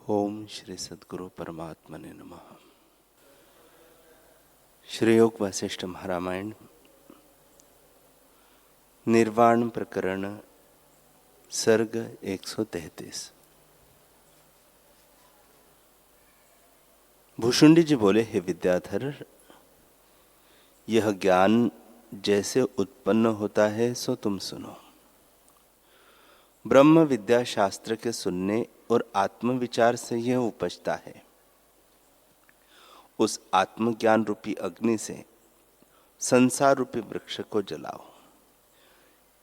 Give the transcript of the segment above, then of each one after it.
ओम श्री सद्गुरु परमात्मने नमः। श्री योग वशिष्ठ महारामायण निर्वाण प्रकरण सर्ग 133। भूषुंडी जी बोले, हे विद्याधर, यह ज्ञान जैसे उत्पन्न होता है सो तुम सुनो। ब्रह्म विद्या शास्त्र के सुनने और आत्मविचार से यह उपजता है। उस आत्मज्ञान रूपी अग्नि से संसार रूपी वृक्ष को जलाओ।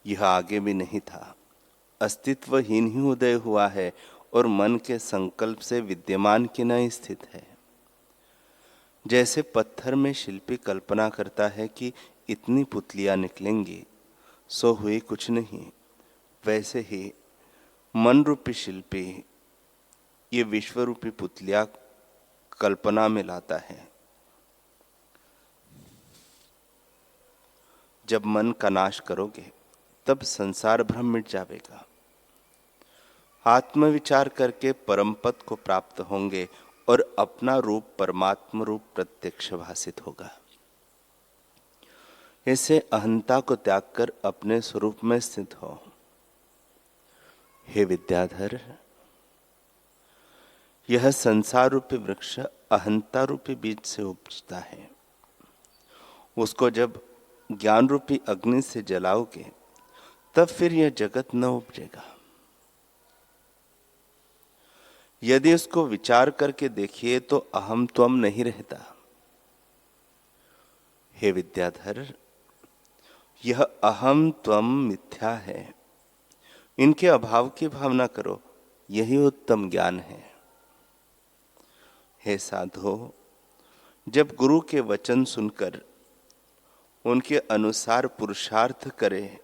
यह आगे भी नहीं था, अस्तित्वहीन ही उदय हुआ है और मन के संकल्प से विद्यमान की न स्थित है। जैसे पत्थर में शिल्पी कल्पना करता है कि इतनी पुतलियां निकलेंगी, सो हुई कुछ नहीं, वैसे ही मन रूपी शिल्पी ये विश्व रूपी पुतलियां कल्पना में लाता है। जब मन का नाश करोगे तब संसार भ्रम मिट जाएगा। आत्मविचार करके परम पद को प्राप्त होंगे और अपना रूप परमात्म रूप प्रत्यक्ष भासित होगा। ऐसे अहंता को त्याग कर अपने स्वरूप में स्थित हो। हे विद्याधर, यह संसार रूपी वृक्ष अहंता रूपी बीज से उपजता है। उसको जब ज्ञान रूपी अग्नि से जलाओगे तब फिर यह जगत न उपजेगा। यदि उसको विचार करके देखिए तो अहम त्वम नहीं रहता। हे विद्याधर, यह अहम त्वम मिथ्या है। इनके अभाव की भावना करो, यही उत्तम ज्ञान है। हे साधो, जब गुरु के वचन सुनकर उनके अनुसार पुरुषार्थ करे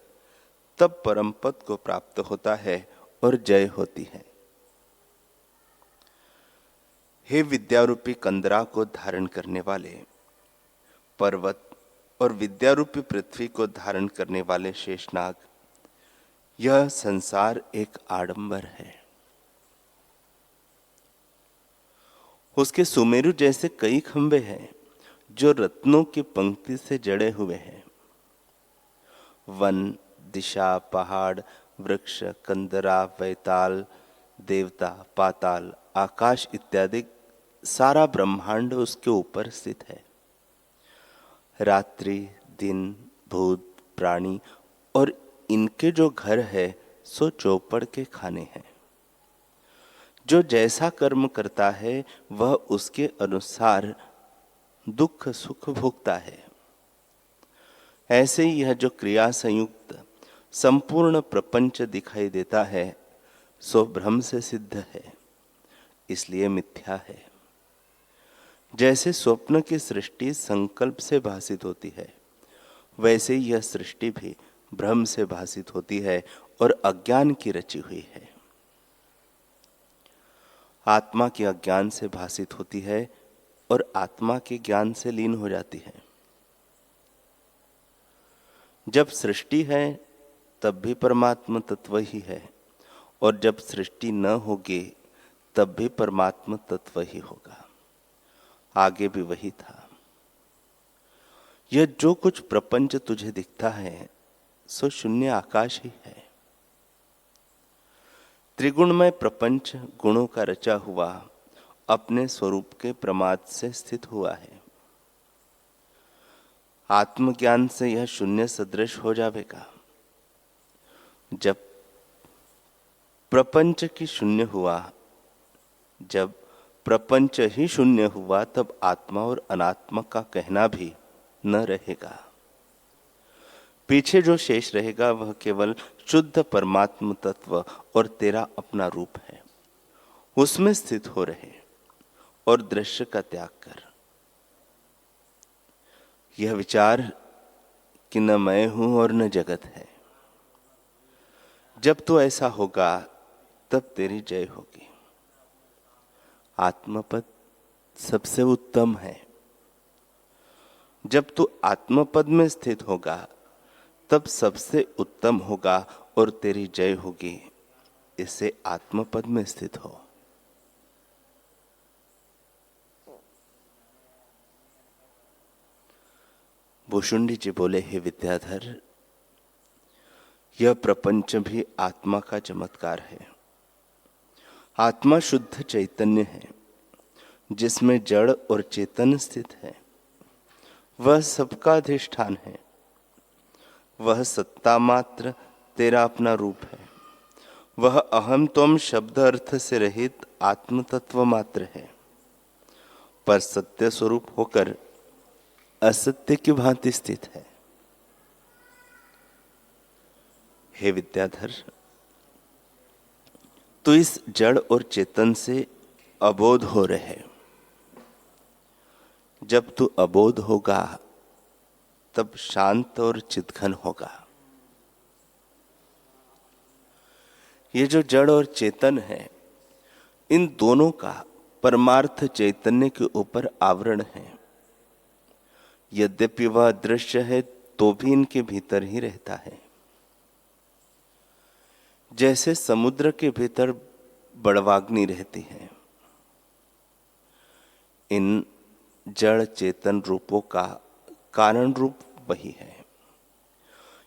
तब परम पद को प्राप्त होता है और जय होती है। हे विद्यारूपी कंदरा को धारण करने वाले, पर्वत और विद्यारूपी पृथ्वी को धारण करने वाले शेषनाग, यह संसार एक आडंबर है। उसके सुमेरु जैसे कई खंबे हैं जो रत्नों की पंक्ति से जड़े हुए हैं। वन, दिशा, पहाड़, वृक्ष, कंदरा, वैताल, देवता, पाताल, आकाश इत्यादि सारा ब्रह्मांड उसके ऊपर स्थित है। रात्रि, दिन, भूत, प्राणी और इनके जो घर है सो चौपड़ के खाने हैं। जो जैसा कर्म करता है वह उसके अनुसार दुख सुख भोगता है। ऐसे ही यह जो क्रिया संयुक्त संपूर्ण प्रपंच दिखाई देता है सो भ्रम से सिद्ध है, इसलिए मिथ्या है। जैसे स्वप्न की सृष्टि संकल्प से भासित होती है, वैसे ही यह सृष्टि भी भ्रम से भासित होती है और अज्ञान की रची हुई है। आत्मा की अज्ञान से भासित होती है और आत्मा के ज्ञान से लीन हो जाती है। जब सृष्टि है तब भी परमात्म तत्व ही है और जब सृष्टि न होगी तब भी परमात्म तत्व ही होगा। आगे भी वही था। यह जो कुछ प्रपंच तुझे दिखता है सो शून्य आकाश ही है। त्रिगुणमय प्रपंच गुणों का रचा हुआ अपने स्वरूप के प्रमाद से स्थित हुआ है। आत्मज्ञान से यह शून्य सदृश हो जाएगा। जब प्रपंच की शून्य हुआ, जब प्रपंच ही शून्य हुआ, तब आत्मा और अनात्मा का कहना भी न रहेगा। पीछे जो शेष रहेगा वह केवल शुद्ध परमात्म तत्व और तेरा अपना रूप है। उसमें स्थित हो रहे और दृश्य का त्याग कर। यह विचार कि न मैं हूं और न जगत है। जब तो ऐसा होगा तब तेरी जय होगी। आत्मपद सबसे उत्तम है। जब तू आत्मपद में स्थित होगा तब सबसे उत्तम होगा और तेरी जय होगी। इससे आत्मपद में स्थित हो। भुषुंडी जी बोले, हे विद्याधर, यह प्रपंच भी आत्मा का चमत्कार है। आत्मा शुद्ध चैतन्य है, जिसमें जड़ और चेतन स्थित है। वह सबका अधिष्ठान है। वह सत्ता मात्र तेरा अपना रूप है। वह अहम त्वम शब्द अर्थ से रहित आत्म तत्व मात्र है, पर सत्य स्वरूप होकर असत्य की भांति स्थित है। हे विद्याधर, तू इस जड़ और चेतन से अबोध हो रहे। जब तू अबोध होगा तब शांत और चितघन होगा। ये जो जड़ और चेतन है, इन दोनों का परमार्थ चैतन्य के ऊपर आवरण है। यद्यपि वह दृश्य है तो भी इनके भीतर ही रहता है। जैसे समुद्र के भीतर बड़वाग्नि रहती है, इन जड़ चेतन रूपों का कारण रूप वही है।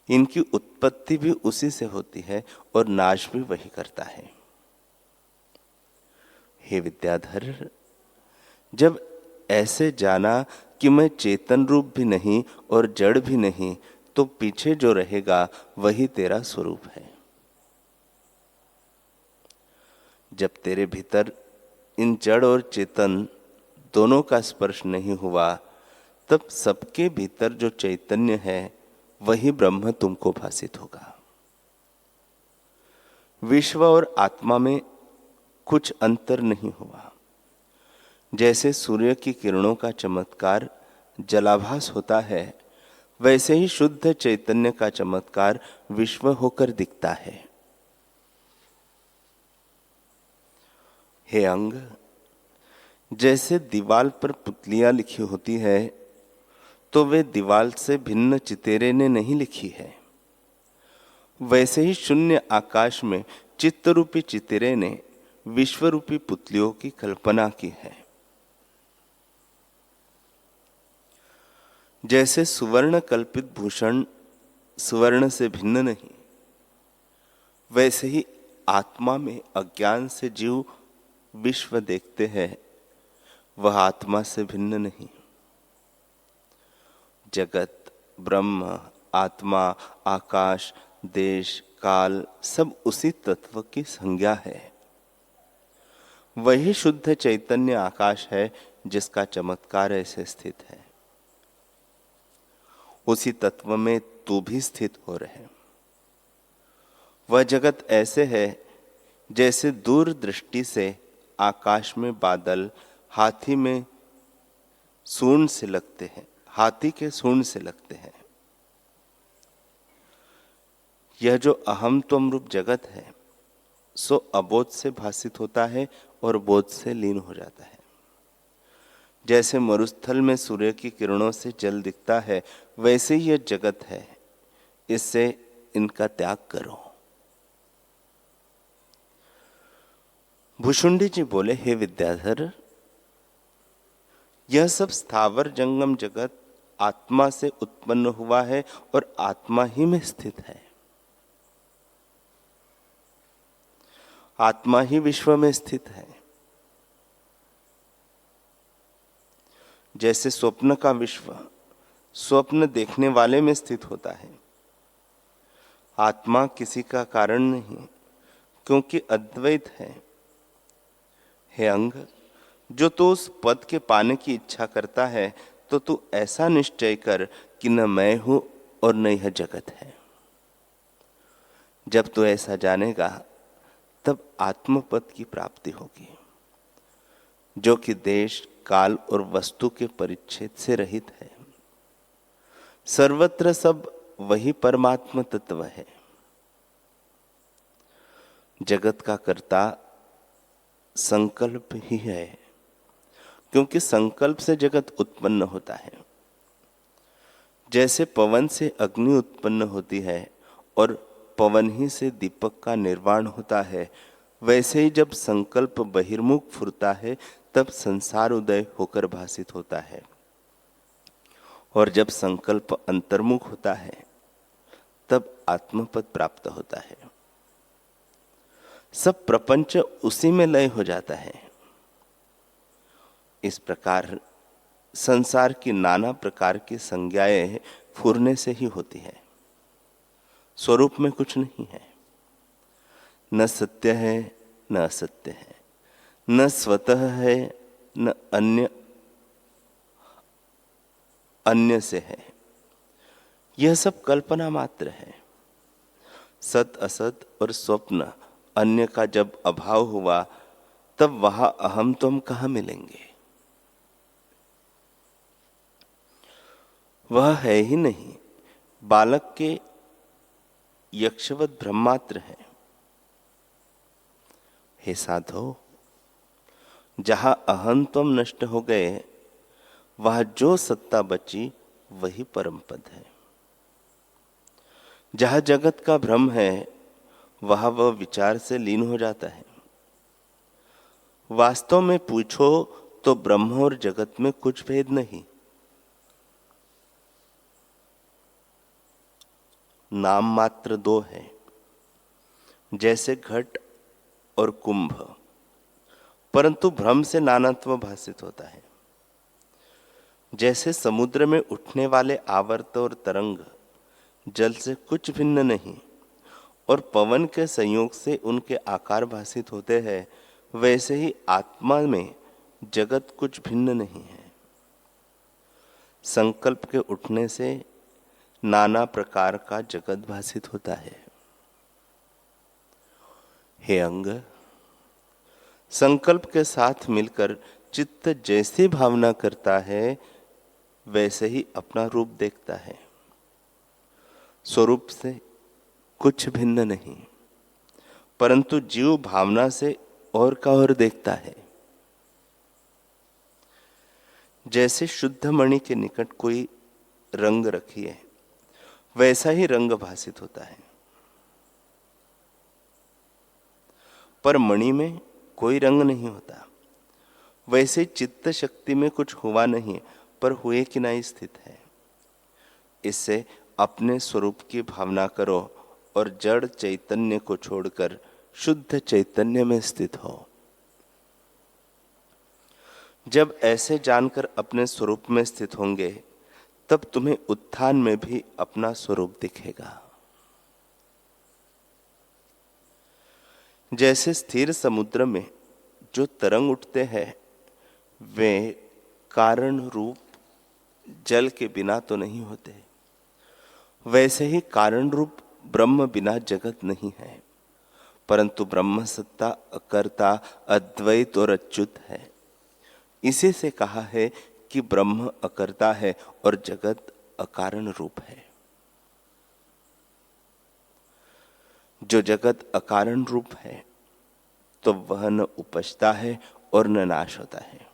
इनकी उत्पत्ति भी उसी से होती है और नाश भी वही करता है। हे विद्याधर, जब ऐसे जाना कि मैं चेतन रूप भी नहीं और जड़ भी नहीं, तो पीछे जो रहेगा वही तेरा स्वरूप है। जब तेरे भीतर इन जड़ और चेतन दोनों का स्पर्श नहीं हुआ, तब सबके भीतर जो चैतन्य है वही ब्रह्म तुमको भासित होगा। विश्व और आत्मा में कुछ अंतर नहीं हुआ। जैसे सूर्य की किरणों का चमत्कार जलाभास होता है, वैसे ही शुद्ध चैतन्य का चमत्कार विश्व होकर दिखता है। हे अंग, जैसे दीवाल पर पुतलियां लिखी होती है, तो वे दीवाल से भिन्न चितेरे ने नहीं लिखी है। वैसे ही शून्य आकाश में चित्तरूपी चितेरे ने विश्वरूपी पुतलियों की कल्पना की है। जैसे सुवर्ण कल्पित भूषण सुवर्ण से भिन्न नहीं, वैसे ही आत्मा में अज्ञान से जीव विश्व देखते हैं, वह आत्मा से भिन्न नहीं। जगत, ब्रह्म, आत्मा, आकाश, देश, काल सब उसी तत्व की संज्ञा है। वही शुद्ध चैतन्य आकाश है जिसका चमत्कार ऐसे स्थित है। उसी तत्व में तू भी स्थित हो रहे। वह जगत ऐसे है जैसे दूर दृष्टि से आकाश में बादल हाथी में सूंड से लगते हैं, हाथी के सूंड से लगते हैं। यह जो अहम त्वम रूप जगत है, सो अबोध से भासित होता है और बोध से लीन हो जाता है। जैसे मरुस्थल में सूर्य की किरणों से जल दिखता है, वैसे ही यह जगत है। इससे इनका त्याग करो। भुषुंडी जी बोले, हे विद्याधर, यह सब स्थावर जंगम जगत आत्मा से उत्पन्न हुआ है और आत्मा ही में स्थित है। आत्मा ही विश्व में स्थित है। जैसे स्वप्न का विश्व स्वप्न देखने वाले में स्थित होता है, आत्मा किसी का कारण नहीं, क्योंकि अद्वैत है। हे अंग, जो तू उस पद के पाने की इच्छा करता है, तो तू ऐसा निश्चय कर कि न मैं हूं और न यह जगत है। जब तू ऐसा जानेगा, तब आत्मपद की प्राप्ति होगी, जो कि देश, काल और वस्तु के परिच्छेद से रहित है। सर्वत्र सब वही परमात्म तत्व है। जगत का कर्ता संकल्प ही है, क्योंकि संकल्प से जगत उत्पन्न होता है। जैसे पवन से अग्नि उत्पन्न होती है और पवन ही से दीपक का निर्वाण होता है, वैसे ही जब संकल्प बहिर्मुख फुरता है, तब संसार उदय होकर भासित होता है। और जब संकल्प अंतर्मुख होता है तब आत्मपद प्राप्त होता है। सब प्रपंच उसी में लय हो जाता है। इस प्रकार संसार की नाना प्रकार की संज्ञाएं फुरने से ही होती है, स्वरूप में कुछ नहीं है। न सत्य है न असत्य है, न स्वतः है न अन्य से है। यह सब कल्पना मात्र है। सत असत और स्वप्न अन्य का जब अभाव हुआ तब वहां अहम तुम कहां मिलेंगे? वह है ही नहीं। बालक के यक्षवत ब्रह्मात्र है। हे साधो, जहां अहम तुम नष्ट हो गए वहां जो सत्ता बची वही परम पद है। जहां जगत का भ्रम है वहां वह विचार से लीन हो जाता है। वास्तव में पूछो तो ब्रह्म और जगत में कुछ भेद नहीं। नाम मात्र दो है, जैसे घट और कुंभ, परंतु भ्रम से नानात्व भासित होता है। जैसे समुद्र में उठने वाले आवर्त और तरंग जल से कुछ भिन्न नहीं और पवन के संयोग से उनके आकार भासित होते हैं, वैसे ही आत्मा में जगत कुछ भिन्न नहीं है। संकल्प के उठने से नाना प्रकार का जगत भासित होता है। हे अंग, संकल्प के साथ मिलकर चित्त जैसी भावना करता है वैसे ही अपना रूप देखता है। स्वरूप से कुछ भिन्न नहीं, परंतु जीव भावना से और का और देखता है। जैसे शुद्ध मणि के निकट कोई रंग रखिए, वैसा ही रंग भासित होता है, पर मणि में कोई रंग नहीं होता। वैसे चित्त शक्ति में कुछ हुआ नहीं, पर हुए कि नहीं स्थित है। इससे अपने स्वरूप की भावना करो और जड़ चैतन्य को छोड़कर शुद्ध चैतन्य में स्थित हो। जब ऐसे जानकर अपने स्वरूप में स्थित होंगे तब तुम्हें उत्थान में भी अपना स्वरूप दिखेगा। जैसे स्थिर समुद्र में जो तरंग उठते हैं वे कारण रूप जल के बिना तो नहीं होते, वैसे ही कारण रूप ब्रह्म बिना जगत नहीं है, परंतु ब्रह्म सत्ता अकर्ता अद्वैत और अच्युत है। इसी से कहा है कि ब्रह्म अकर्ता है और जगत अकारण रूप है। जो जगत अकारण रूप है तो वह न उपजता है और न नाश होता है।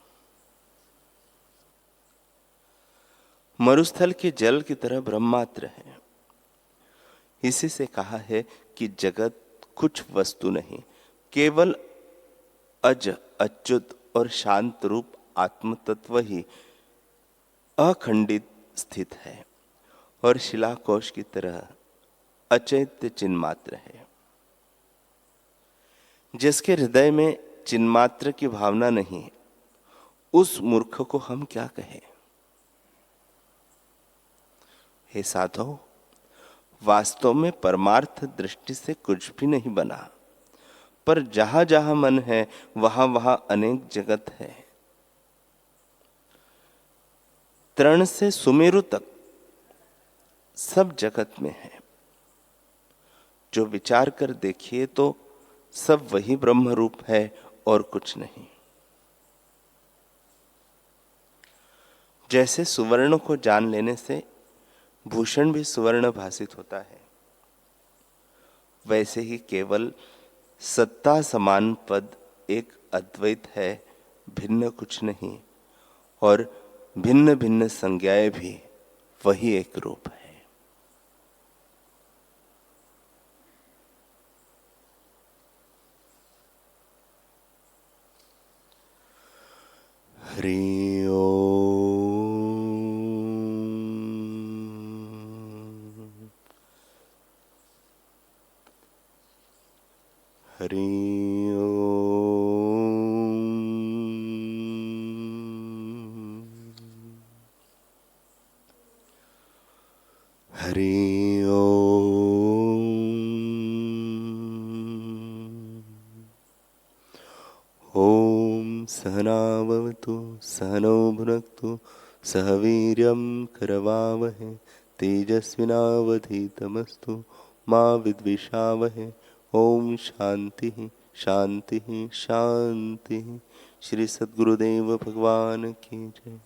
मरुस्थल के जल की तरह ब्रह्मात्र है। इसी से कहा है कि जगत कुछ वस्तु नहीं, केवल अज अच्युत और शांत रूप आत्म तत्व ही अखंडित स्थित है और शिलाकोश की तरह अचैत्य चिन्मात्र है। जिसके हृदय में चिन्मात्र की भावना नहीं, उस मूर्ख को हम क्या कहें? हे साधो, वास्तव में परमार्थ दृष्टि से कुछ भी नहीं बना, पर जहां जहां मन है वहां वहां अनेक जगत है। तृण से सुमेरु तक सब जगत में है। जो विचार कर देखिए तो सब वही ब्रह्म रूप है और कुछ नहीं। जैसे सुवर्ण को जान लेने से भूषण भी सुवर्ण भासित होता है, वैसे ही केवल सत्ता समान पद एक अद्वैत है, भिन्न कुछ नहीं, और भिन्न भिन्न संज्ञाएं भी वही एक रूप है। हरि ओम। हरि ओम। हरि ओम। ओम सहना भवतु सहनौ भुनक्तु सह वीर्यं करवावहै तेजस्विनावधीतमस्तु मा विद्विषावहै। ओम शांति शांति शांति। श्री सद्गुरुदेव भगवान की जय।